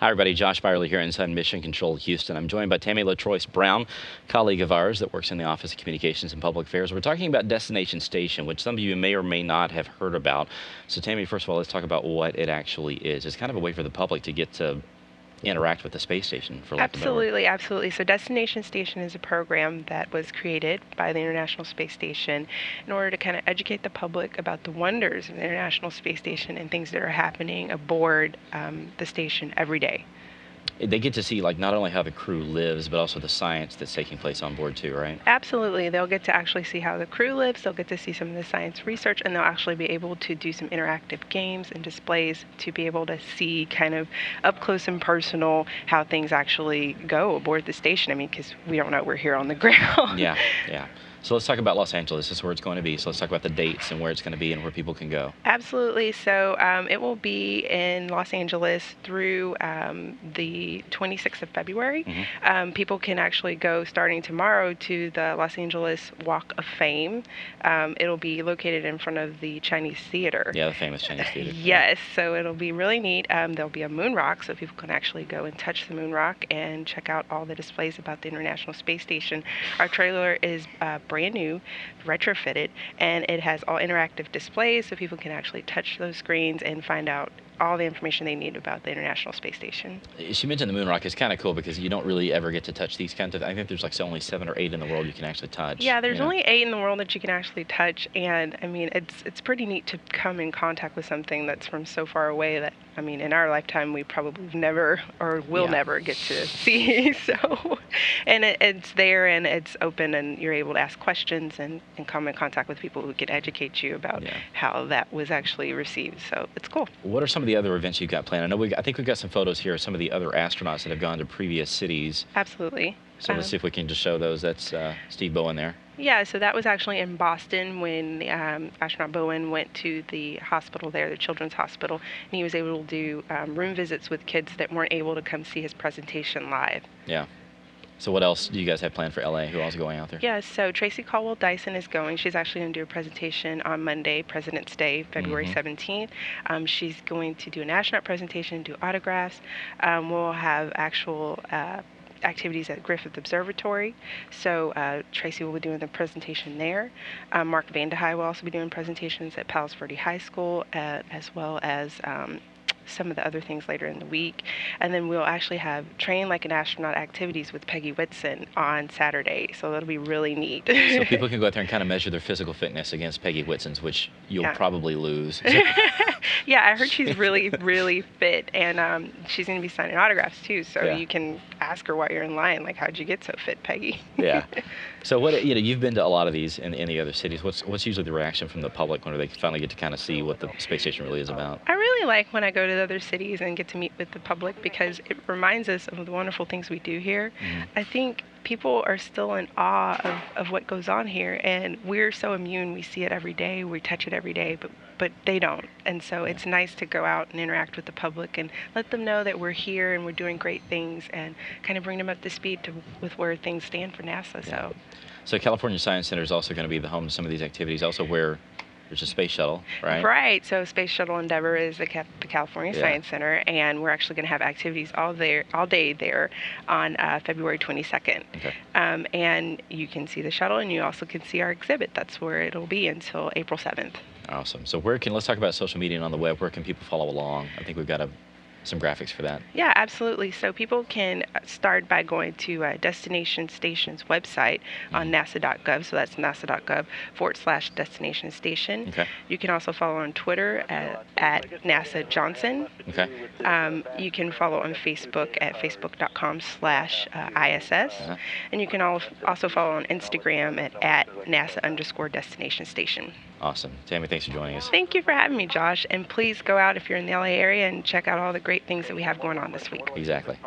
Hi, everybody. Josh Byerly here inside Mission Control Houston. I'm joined by Tammie Letroise-Brown, colleague of ours that works in the Office of Communications and Public Affairs. We're talking about Destination Station, which some of you may or may not have heard about. So, Tammie, first of all, let's talk about what it actually is. It's kind of a way for the public to get to interact with the space station, for lack of a better word. Absolutely. So Destination Station is a program that was created by the International Space Station in order to kind of educate the public about the wonders of the International Space Station and things that are happening aboard the station every day. They get to see, like, not only how the crew lives, but also the science that's taking place on board, too, right? Absolutely. They'll get to actually see how the crew lives. They'll get to see some of the science research, and they'll actually be able to do some interactive games and displays to be able to see kind of up close and personal how things actually go aboard the station. I mean, because we don't know, we're here on the ground. Yeah. So let's talk about Los Angeles. This is where it's going to be. So let's talk about the dates and where it's going to be and where people can go. Absolutely. So it will be in Los Angeles through the 26th of February. Mm-hmm. People can actually go starting tomorrow to the Los Angeles Walk of Fame. It'll be located in front of the Chinese Theater. Yeah, the famous Chinese Theater. Yes, so it'll be really neat. There'll be a moon rock, so people can actually go and touch the moon rock and check out all the displays about the International Space Station. Our trailer is brand new, retrofitted, and it has all interactive displays so people can actually touch those screens and find out all the information they need about the International Space Station. She mentioned the moon rock. It's kind of cool because you don't really ever get to touch these kinds of. I think there's like only 7 or 8 in the world you can actually touch. Yeah, there's only 8 in the world that you can actually touch, and I mean it's pretty neat to come in contact with something that's from so far away that, I mean, in our lifetime we probably never or will never get to see. So, and it's there and it's open and you're able to ask questions and come in contact with people who can educate you about how that was actually received. So it's cool. What are some of the other events you've got planned? I think we've got some photos here of some of the other astronauts that have gone to previous cities. Absolutely. So let's see if we can just show those. That's Steve Bowen there. Yeah, so that was actually in Boston when astronaut Bowen went to the hospital there, the Children's Hospital, and he was able to do room visits with kids that weren't able to come see his presentation live. Yeah. So what else do you guys have planned for LA? Who else is going out there? Yeah, so Tracy Caldwell Dyson is going. She's actually going to do a presentation on Monday, President's Day, February 17th. She's going to do an astronaut presentation, do autographs. We'll have actual activities at Griffith Observatory. So Tracy will be doing the presentation there. Mark Vande will also be doing presentations at Palos Verdes High School, as well as some of the other things later in the week. And then we'll actually have Train Like an Astronaut activities with Peggy Whitson on Saturday. So that'll be really neat. So people can go out there and kind of measure their physical fitness against Peggy Whitson's, which you'll probably lose. Yeah, I heard she's really, really fit, and she's going to be signing autographs too. So you can ask her while you're in line, like, how'd you get so fit, Peggy? Yeah. So what you've been to a lot of these in the other cities. What's usually the reaction from the public when they finally get to kind of see what the space station really is about? I really like when I go to the other cities and get to meet with the public because it reminds us of the wonderful things we do here. I think people are still in awe of what goes on here, and we're so immune. We see it every day, we touch it every day, but they don't. And so it's nice to go out and interact with the public and let them know that we're here and we're doing great things and kind of bring them up to speed with where things stand for NASA. So California Science Center is also going to be the home to some of these activities, also where there's a space shuttle, right? Right. So Space Shuttle Endeavour is the California Science Center, and we're actually going to have activities all day there on February 22nd. Okay. And you can see the shuttle, and you also can see our exhibit. That's where it'll be until April 7th. Awesome. So let's talk about social media and on the web. Where can people follow along? I think we've got some graphics for that. Yeah, absolutely. So people can start by going to Destination Station's website on nasa.gov. So that's nasa.gov/Destination Station. Okay. You can also follow on Twitter at NASA Johnson. Okay. You can follow on Facebook at facebook.com/ISS. And you can also follow on Instagram at NASA_Destination Station. Awesome. Tammie, thanks for joining us. Thank you for having me, Josh. And please go out if you're in the LA area and check out all the great things that we have going on this week. Exactly.